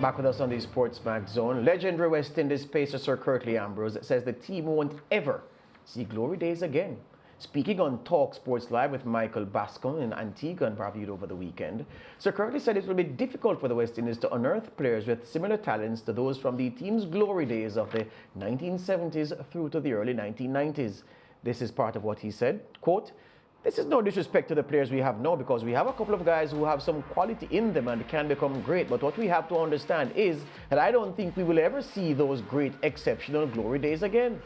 Back with us on the Sportsmax Zone. Legendary West Indies pacer Sir Curtly Ambrose says the team won't ever see glory days again. Speaking on Talk Sports Live with Michael Bascom in Antigua and Barbuda over the weekend, Sir Curtly said it will be difficult for the West Indies to unearth players with similar talents to those from the team's glory days of the 1970s through to the early 1990s. This is part of what he said, quote, "This is no disrespect to the players we have now because we have a couple of guys who have some quality in them and can become great. But what we have to understand is that I don't think we will ever see those great, exceptional glory days again.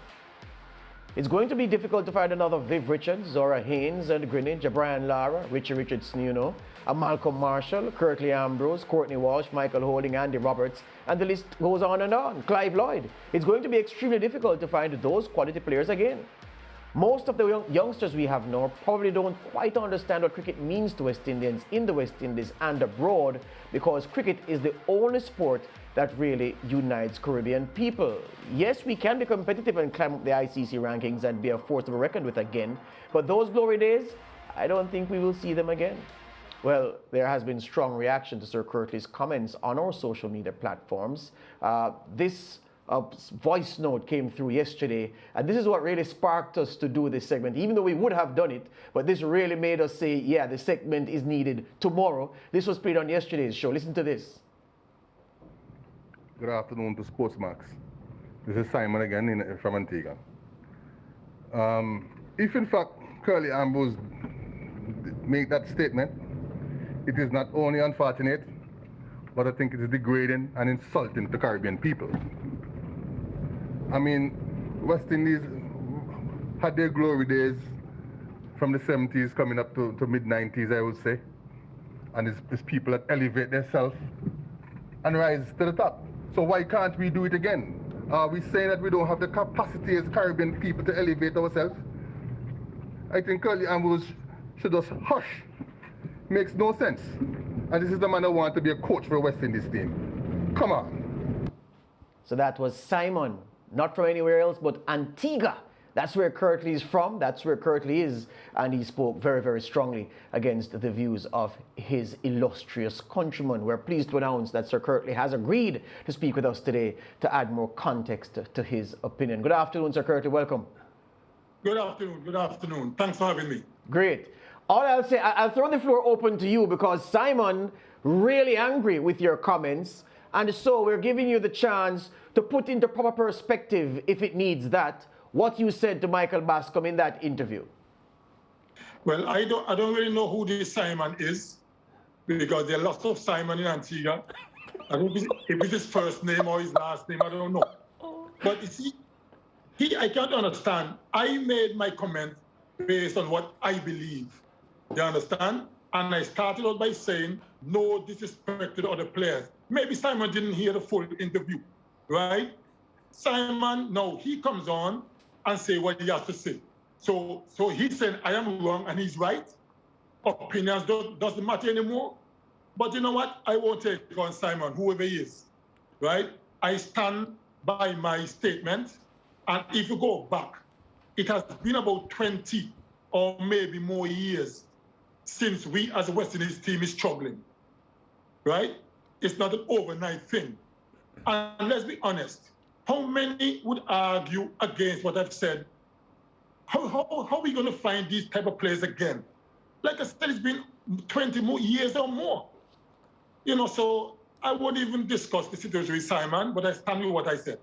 It's going to be difficult to find another Viv Richards or a Haynes and Greenwich, a Brian Lara, Richie Richardson, a Malcolm Marshall, Curtly Ambrose, Courtney Walsh, Michael Holding, Andy Roberts, and the list goes on and on. Clive Lloyd. It's going to be extremely difficult to find those quality players again. Most of the youngsters we have now probably don't quite understand what cricket means to West Indians in the West Indies and abroad because cricket is the only sport that really unites Caribbean people. Yes, we can be competitive and climb up the ICC rankings and be a force to be reckoned with again, but those glory days, I don't think we will see them again." Well, there has been strong reaction to Sir Curtly's comments on our social media platforms. This voice note came through yesterday, and this is what really sparked us to do this segment, even though we would have done it, but this really made us say, yeah, the segment is needed tomorrow. This was played on yesterday's show. Listen to this. Good afternoon to Sportsmax. This is Simon again from Antigua. If in fact Curtly Ambrose make that statement, it is not only unfortunate, but I think it is degrading and insulting to Caribbean people. I mean, West Indies had their glory days from the 70s coming up to mid-90s, I would say. And it's people that elevate themselves and rise to the top. So why can't we do it again? Are we saying that we don't have the capacity as Caribbean people to elevate ourselves? I think Curtly Ambrose should just hush. Makes no sense. And this is the man who wants to be a coach for a West Indies team. Come on. So that was Simon. Not from anywhere else, but Antigua. That's where Curtly is from. That's where Curtly is. And he spoke very, very strongly against the views of his illustrious countrymen. We're pleased to announce that Sir Curtly has agreed to speak with us today to add more context to his opinion. Good afternoon, Sir Curtly. Welcome. Good afternoon. Good afternoon. Thanks for having me. Great. All I'll say, I'll throw the floor open to you because Simon really angry with your comments. And so we're giving you the chance to put into proper perspective, if it needs that, what you said to Michael Bascom in that interview. Well, I don't really know who this Simon is because there are lots of Simon in Antigua. I don't know if it's his first name or his last name, I don't know. But you see, I can't understand. I made my comment based on what I believe. You understand? And I started out by saying, no disrespect to the other players. Maybe Simon didn't hear the full interview, right? Simon, no, he comes on and say what he has to say. So he said, I am wrong and he's right. Opinions doesn't matter anymore. But you know what? I won't take on Simon, whoever he is, right? I stand by my statement. And if you go back, it has been about 20 or maybe more years since we as a West Indies team is struggling, right? It's not an overnight thing. And let's be honest, how many would argue against what I've said? How are we going to find these type of players again? Like I said, it's been 20 more years or more. So I won't even discuss the situation with Simon, but I stand with what I said.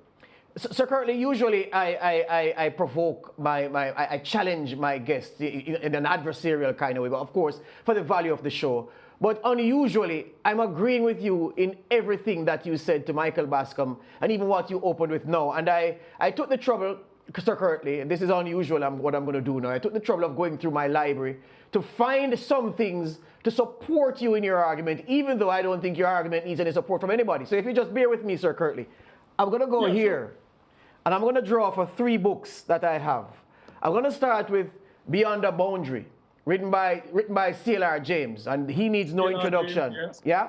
So Curtly, usually I provoke I challenge my guests in an adversarial kind of way, but of course, for the value of the show. But unusually, I'm agreeing with you in everything that you said to Michael Bascom and even what you opened with now. And I took the trouble, Sir Curtly, and this is unusual, what I'm going to do now. I took the trouble of going through my library to find some things to support you in your argument, even though I don't think your argument needs any support from anybody. So if you just bear with me, Sir Curtly, I'm going to go here, and I'm going to draw for 3 books that I have. I'm going to start with Beyond the Boundary, written by C.L.R. James, and he needs no introduction. James, yes. Yeah?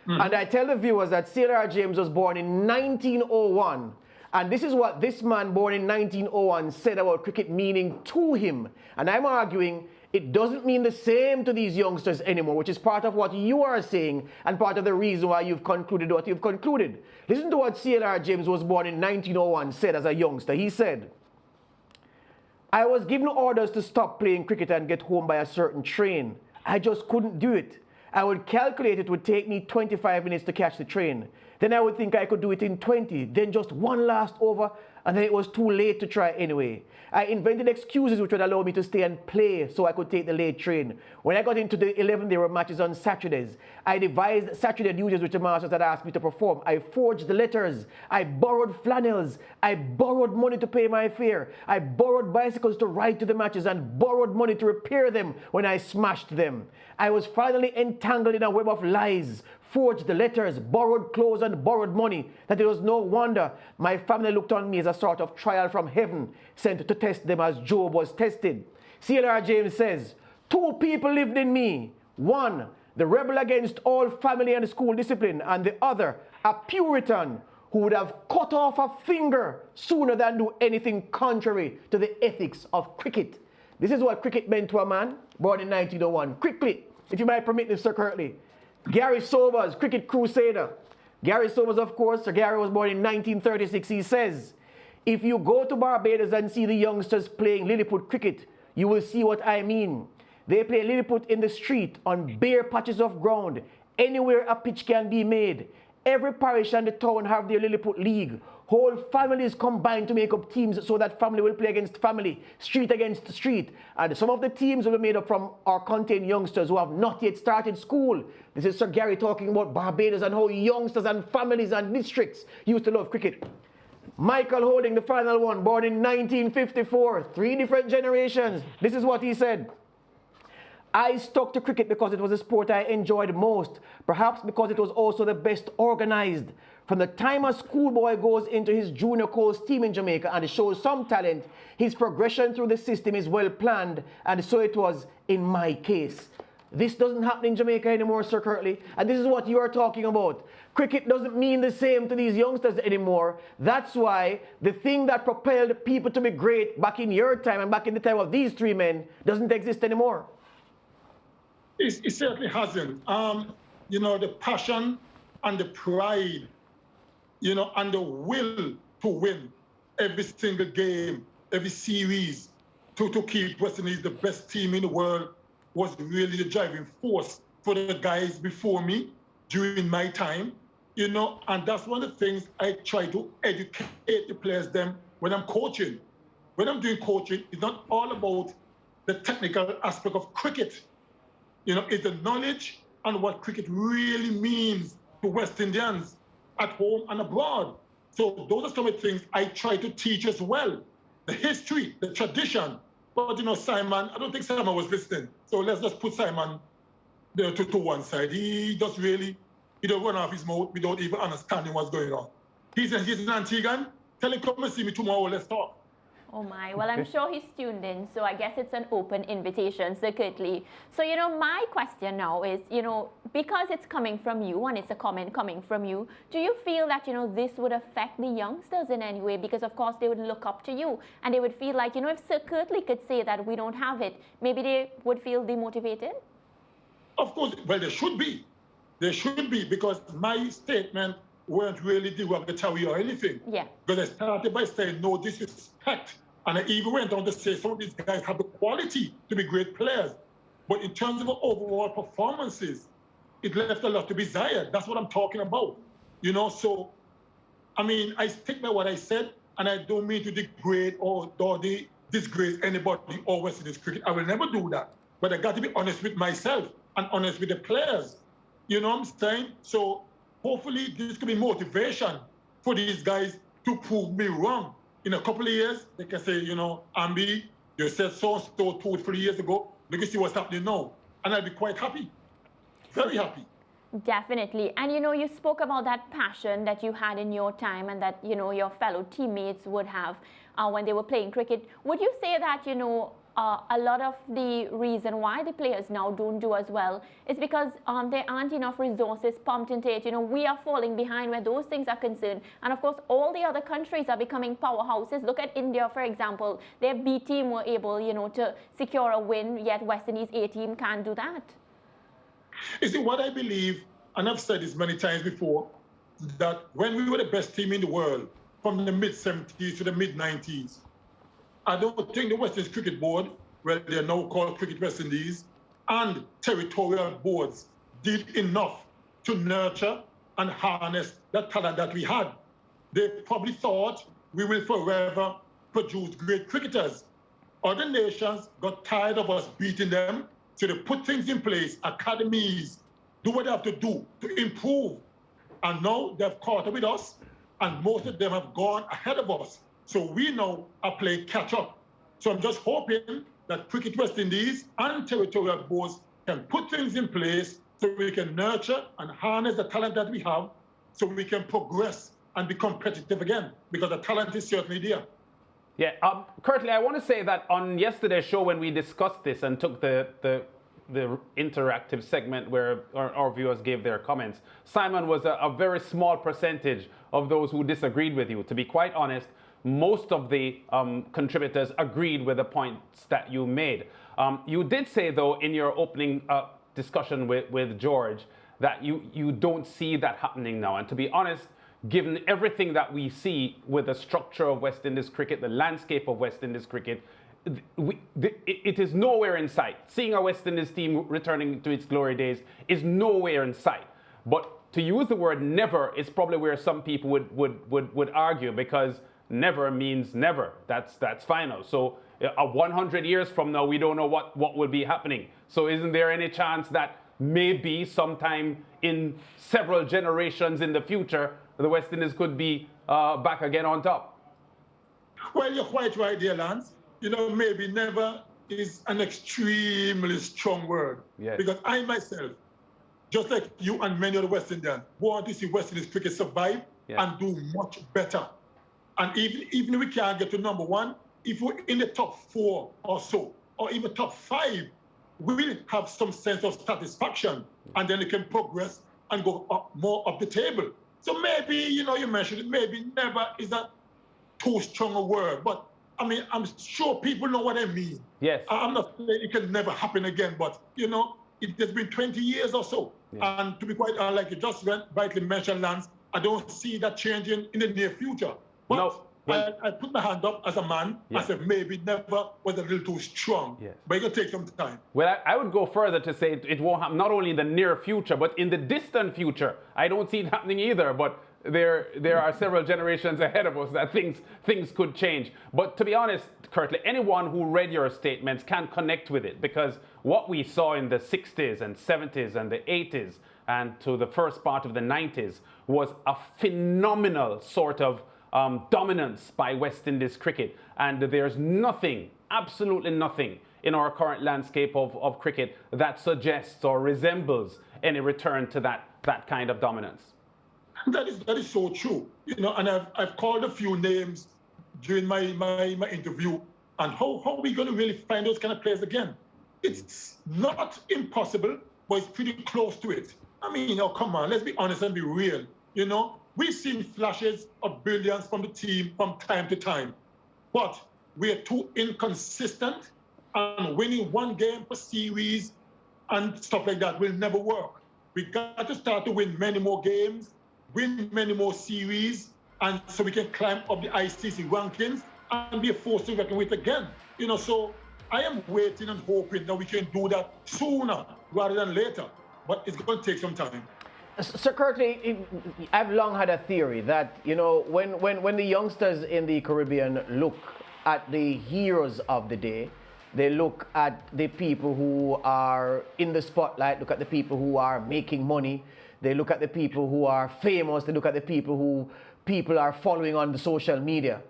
Mm-hmm. And I tell the viewers that C.L.R. James was born in 1901, and this is what this man born in 1901 said about cricket meaning to him. And I'm arguing it doesn't mean the same to these youngsters anymore, which is part of what you are saying and part of the reason why you've concluded what you've concluded. Listen to what CLR James, was born in 1901, said as a youngster. He said, I was given orders to stop playing cricket and get home by a certain train. I just couldn't do it. I would calculate it would take me 25 minutes to catch the train. Then I would think I could do it in 20, then just one last over, and then it was too late to try anyway. I invented excuses which would allow me to stay and play so I could take the late train. When I got into the 11, there were matches on Saturdays. I devised Saturday duties which the masters had asked me to perform. I forged the letters. I borrowed flannels. I borrowed money to pay my fare. I borrowed bicycles to ride to the matches and borrowed money to repair them when I smashed them. I was finally entangled in a web of lies, forged the letters, borrowed clothes and borrowed money, that it was no wonder my family looked on me as a sort of trial from heaven, sent to test them as Job was tested. CLR James says, 2 people lived in me. One, the rebel against all family and school discipline, and the other, a Puritan who would have cut off a finger sooner than do anything contrary to the ethics of cricket. This is what cricket meant to a man born in 1901. Quickly, if you might permit this, Sir Curtly. Gary Sobers, cricket crusader. Gary Sobers, of course, Sir Gary was born in 1936. He says, if you go to Barbados and see the youngsters playing Lilliput cricket, you will see what I mean. They play Lilliput in the street, on bare patches of ground, anywhere a pitch can be made. Every parish and the town have their Lilliput league. Whole families combine to make up teams so that family will play against family, street against street. And some of the teams will be made up from or contain youngsters who have not yet started school. This is Sir Gary talking about Barbados and how youngsters and families and districts used to love cricket. Michael Holding, the final one, born in 1954, 3 different generations. This is what he said. I stuck to cricket because it was a sport I enjoyed most, perhaps because it was also the best organized. From the time a schoolboy goes into his junior Coles team in Jamaica and shows some talent, his progression through the system is well planned, and so it was in my case. This doesn't happen in Jamaica anymore, Sir Curtly, and this is what you are talking about. Cricket doesn't mean the same to these youngsters anymore. That's why the thing that propelled people to be great back in your time and back in the time of these 3 men doesn't exist anymore. It certainly hasn't. The passion and the pride, and the will to win every single game, every series, to keep West Indies the best team in the world was really the driving force for the guys before me during my time, and that's one of the things I try to educate the players them when I'm coaching. When I'm doing coaching, it's not all about the technical aspect of cricket. It's the knowledge and what cricket really means to West Indians at home and abroad. So those are some of the things I try to teach as well. The history, the tradition. But Simon, I don't think Simon was listening. So let's just put Simon to one side. He just really, he don't run off his mouth without even understanding what's going on. He's an Antiguan. Tell him, come and see me tomorrow, let's talk. Oh my, well, I'm sure he's tuned in, so I guess it's an open invitation, Sir Curtly. So, my question now is, because it's coming from you and it's a comment coming from you, do you feel that, this would affect the youngsters in any way? Because, of course, they would look up to you and they would feel like, if Sir Curtly could say that we don't have it, maybe they would feel demotivated? Of course, well, they should be. They should be, because my statement weren't really derogatory or anything. Yeah. Because I started by saying no disrespect. And I even went on to say some of these guys have the quality to be great players. But in terms of overall performances, it left a lot to be desired. That's what I'm talking about. So, I stick by what I said, and I don't mean to degrade or disgrace anybody or West Indies cricket. I will never do that. But I got to be honest with myself and honest with the players. You know what I'm saying? So hopefully this could be motivation for these guys to prove me wrong. In a couple of years, they can say, Ambi, you said so-and-so 2 or 3 years ago. Look and see what's happening now. And I'll be quite happy. Very happy. Definitely. And, you spoke about that passion that you had in your time and that, your fellow teammates would have when they were playing cricket. Would you say that, a lot of the reason why the players now don't do as well is because there aren't enough resources pumped into it. You know, we are falling behind where those things are concerned. And of course, all the other countries are becoming powerhouses. Look at India, for example. Their B team were able, you know, to secure a win, yet West Indies A team can't do that. You see, what I believe, and I've said this many times before, that when we were the best team in the world, from the mid-70s to the mid-90s, I don't think the West Indies Cricket Board, well, they're now called Cricket West Indies, and territorial boards did enough to nurture and harness the talent that we had. They probably thought we will forever produce great cricketers. Other nations got tired of us beating them, so they put things in place, academies, do what they have to do to improve. And now they've caught up with us, and most of them have gone ahead of us. So we now are playing catch up. So I'm just hoping that Cricket West Indies and territorial boards can put things in place so we can nurture and harness the talent that we have so we can progress and be competitive again, because the talent is certainly there. Yeah, Curtly, I want to say that on yesterday's show when we discussed this and took the interactive segment where our viewers gave their comments, Simon was a very small percentage of those who disagreed with you. To be quite honest, most of the contributors agreed with the points that you made. You did say, though, in your opening discussion with George, that you don't see that happening now. And to be honest, given everything that we see with the structure of West Indies cricket, the landscape of West Indies cricket, it is nowhere in sight. Seeing a West Indies team returning to its glory days is nowhere in sight. But to use the word never is probably where some people would argue, because never means never. That's final. So 100 years from now, we don't know what will be happening. So isn't there any chance that maybe sometime in several generations in the future, the West Indies could be back again on top? Well, you're quite right there, Lance. You know, maybe never is an extremely strong word. Yes. Because I myself, just like you and many other West Indians, want to see West Indies cricket survive and do much better. And even if we can't get to number one, if we're in the top 4 or so, or even top 5, we will have some sense of satisfaction, and then we can progress and go up, more up the table. So maybe, you know, you mentioned it, maybe never is that too strong a word, but I mean, I'm sure people know what I mean. Yes. I'm not saying it can never happen again, but, you know, it has been 20 years or so. Yeah. And to be quite honest, like you just rightly mentioned, Lance, I don't see that changing in the near future. But no. Well, I put my hand up as a man. I said maybe never was a little too strong. Yes. But it will take some time. Well, I would go further to say it won't happen not only in the near future, but in the distant future. I don't see it happening either, but there are several generations ahead of us that things could change. But to be honest, Curtly, anyone who read your statements can connect with it, because what we saw in the 60s and 70s and the 80s and to the first part of the 90s was a phenomenal sort of dominance by West Indies cricket. And there's nothing, absolutely nothing, in our current landscape of cricket that suggests or resembles any return to that kind of dominance. That is so true. You know, and I've called a few names during my interview, and how are we going to really find those kind of players again? It's not impossible, but it's pretty close to it. I mean, you know, come on, let's be honest and be real. You know, we've seen flashes of brilliance from the team from time to time, but we are too inconsistent, and winning one game per series and stuff like that will never work. We got to start to win many more games, win many more series, and so we can climb up the ICC rankings and be a force to reckon with again. You know, so I am waiting and hoping that we can do that sooner rather than later, but it's going to take some time. Sir Curtly, I've long had a theory that, you know, when the youngsters in the Caribbean look at the heroes of the day, they look at the people who are in the spotlight, look at the people who are making money, they look at the people who are famous, they look at the people who people are following on the social media.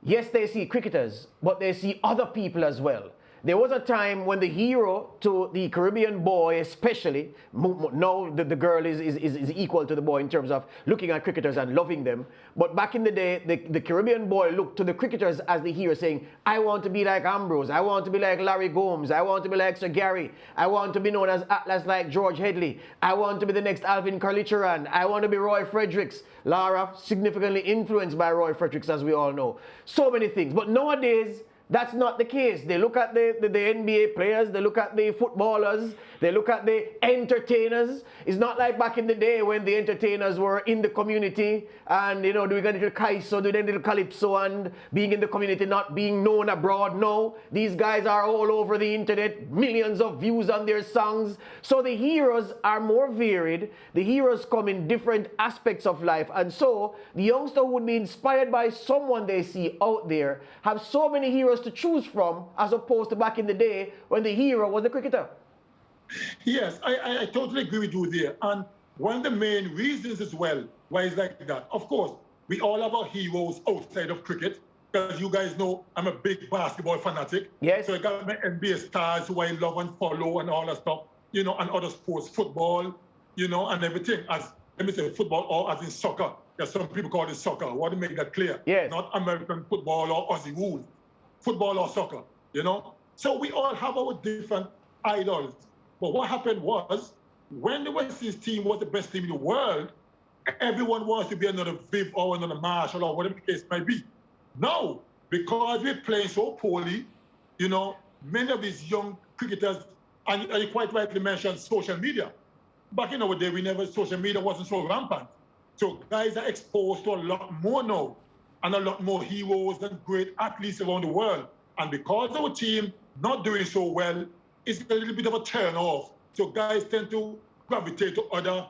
Yes, they see cricketers, but they see other people as well. there was a time when the hero to the Caribbean boy, especially, now the girl is equal to the boy in terms of looking at cricketers and loving them. But back in the day, the Caribbean boy looked to the cricketers as the hero, saying, I want to be like Ambrose, I want to be like Larry Gomes, I want to be like Sir Gary, I want to be known as Atlas like George Headley, I want to be the next Alvin Carlicharan, I want to be Roy Fredericks. Lara, significantly influenced by Roy Fredericks, as we all know. So many things. But nowadays, that's not the case. They look at the NBA players, they look at the footballers, they look at the entertainers. It's not like back in the day when the entertainers were in the community and, you know, doing a little kaiso, doing a little calypso and being in the community, not being known abroad. No, these guys are all over the internet, millions of views on their songs. So the heroes are more varied. The heroes come in different aspects of life. And so the youngster would be inspired by someone they see out there, have so many heroes to choose from, as opposed to back in the day when the hero was the cricketer. Yes, I totally agree with you there. And one of the main reasons as well why it's like that, of course, we all have our heroes outside of cricket, because you guys know I'm a big basketball fanatic. Yes. So I got my NBA stars who I love and follow and all that stuff, you know, and other sports, football, you know, and everything. As let me say football or as in soccer. There's some people call it soccer. I want to make that clear. Yes. Not American football or Aussie rules. Football or soccer, you know? So we all have our different idols. But what happened was, when the West Indies team was the best team in the world, everyone wants to be another Viv or another Marshall or whatever the case might be. No, because we're playing so poorly, you know, many of these young cricketers, and you quite rightly mentioned social media. Back in our day, social media wasn't so rampant. So guys are exposed to a lot more now, and a lot more heroes and great athletes around the world. And because our team not doing so well, it's a little bit of a turn off. So guys tend to gravitate to other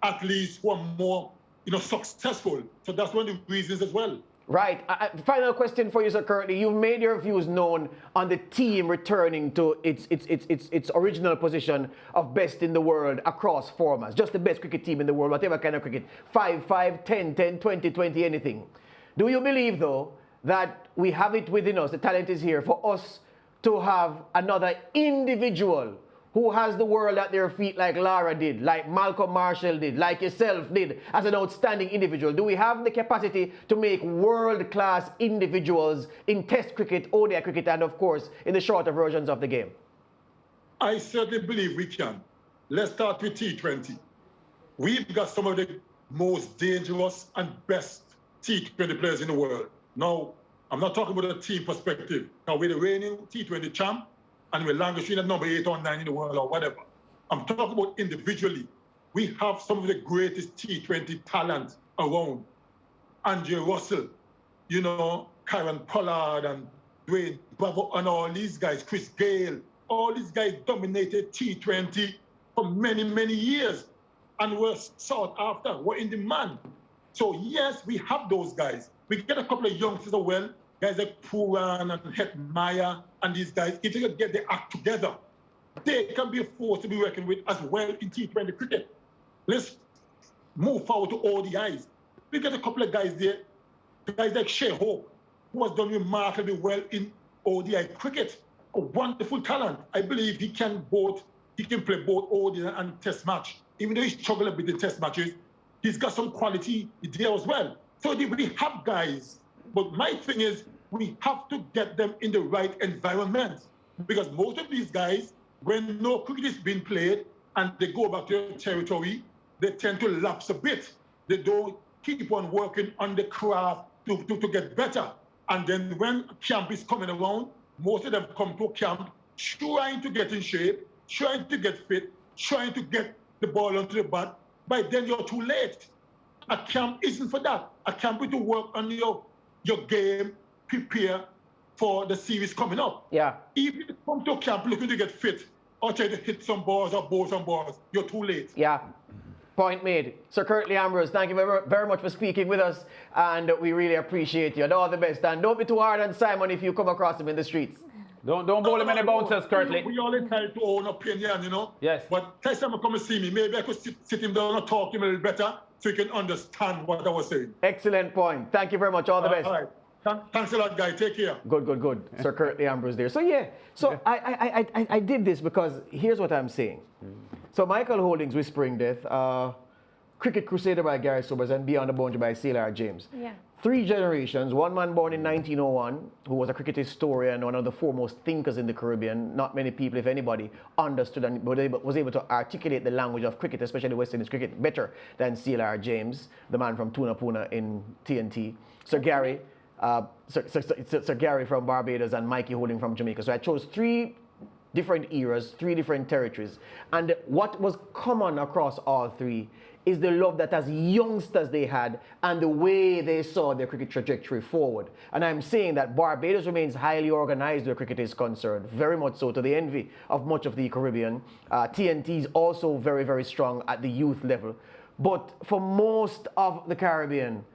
athletes who are more, you know, successful. So that's one of the reasons as well. Right. Final question for you, Sir Curtly. You've made your views known on the team returning to its original position of best in the world across formats. Just the best cricket team in the world, whatever kind of cricket. 5, 10, 20, 20, anything. Do you believe, though, that we have it within us, the talent is here, for us to have another individual who has the world at their feet like Lara did, like Malcolm Marshall did, like yourself did, as an outstanding individual? Do we have the capacity to make world-class individuals in Test cricket, ODI cricket, and, of course, in the shorter versions of the game? I certainly believe we can. Let's start with T20. We've got some of the most dangerous and best T20 players in the world. Now, I'm not talking about a team perspective. Now, we're the reigning T20 champ, and we're languishing at number 8 or 9 in the world or whatever. I'm talking about individually. We have some of the greatest T20 talent around. Andre Russell, you know, Karen Pollard and Dwayne Bravo and all these guys, Chris Gale, all these guys dominated T20 for many, many years and were sought after, were in demand. So yes, we have those guys. We get a couple of youngsters as well, guys like Puran and Hetmaya and these guys. If they can get their act together, they can be a force to be reckoned with as well in T20 cricket. Let's move forward to ODIs. We get a couple of guys there, guys like Shea Hope, who has done remarkably well in ODI cricket. A wonderful talent. I believe he can play both ODI and Test match. Even though he struggled a bit in Test matches, he's got some quality there as well. So we have guys, but my thing is we have to get them in the right environment, because most of these guys, when no cricket is being played and they go back to their territory, they tend to lapse a bit. They don't keep on working on the craft to get better. And then when camp is coming around, most of them come to camp trying to get in shape, trying to get fit, trying to get the ball onto the bat. By then you're too late. A camp isn't for that. A camp is to work on your game, prepare for the series coming up. Yeah. If you come to a camp looking to get fit or try to hit some balls or bowl some balls, you're too late. Yeah. Point made. Sir Curtly Ambrose, thank you very much for speaking with us, and we really appreciate you. And all the best. And don't be too hard on Simon if you come across him in the streets. Don't bowl him any bouncers, Curtly. We all entitled to own opinion, you know? Yes. But next time I come and see me, maybe I could sit him down and talk to him a little better so he can understand what I was saying. Excellent point. Thank you very much. All the best. All right. Thanks a lot, guy. Take care. Good. Sir Curtly Ambrose there. So yeah, so I did this because here's what I'm saying. So Michael Holdings, Whispering Death, Cricket Crusader by Gary Sobers, and Beyond the Boundary by Sailor James. Yeah. 3 generations, one man born in 1901, who was a cricket historian and one of the foremost thinkers in the Caribbean. Not many people, if anybody, understood and was able to articulate the language of cricket, especially West Indies cricket, better than Sailor James, the man from Tuna Puna in TNT. Sir Gary, Sir Gary from Barbados, and Mikey Holding from Jamaica. So I chose 3 different eras, 3 different territories. And what was common across all 3 is the love that as youngsters they had and the way they saw their cricket trajectory forward. And I'm saying that Barbados remains highly organized where cricket is concerned, very much so, to the envy of much of the Caribbean. TNT is also very, very strong at the youth level. But for most of the Caribbean,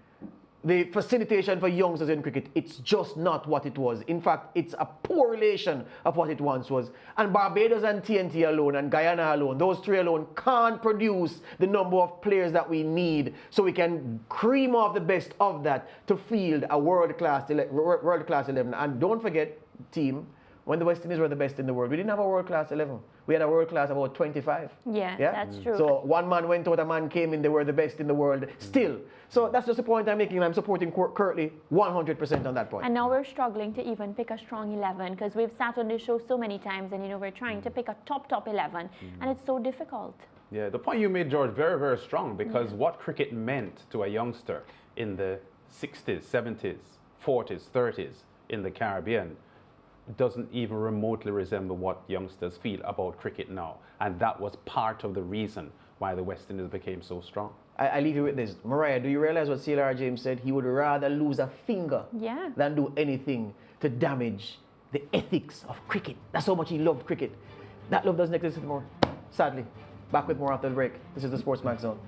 the facilitation for youngsters in cricket, it's just not what it was. In fact, it's a poor relation of what it once was. And Barbados and TNT alone and Guyana alone, those 3 alone can't produce the number of players that we need so we can cream off the best of that to field a world-class 11. And don't forget, team, when the West Indies were the best in the world, we didn't have a world-class 11. We had a world-class about 25. Yeah, that's true. So one man went out, a man came in, they were the best in the world still. So that's just the point I'm making, and I'm supporting Curtly 100% on that point. And now we're struggling to even pick a strong 11 because we've sat on this show so many times and, we're trying to pick a top 11 and it's so difficult. Yeah, the point you made, George, very, very strong because what cricket meant to a youngster in the 60s, 70s, 40s, 30s in the Caribbean doesn't even remotely resemble what youngsters feel about cricket now. And that was part of the reason why the West Indies became so strong. I leave you with this. Mariah, do you realize what Sailor James said? He would rather lose a finger than do anything to damage the ethics of cricket. That's how much he loved cricket. That love doesn't exist anymore, sadly. Back with more after the break. This is the Sportsmax Zone.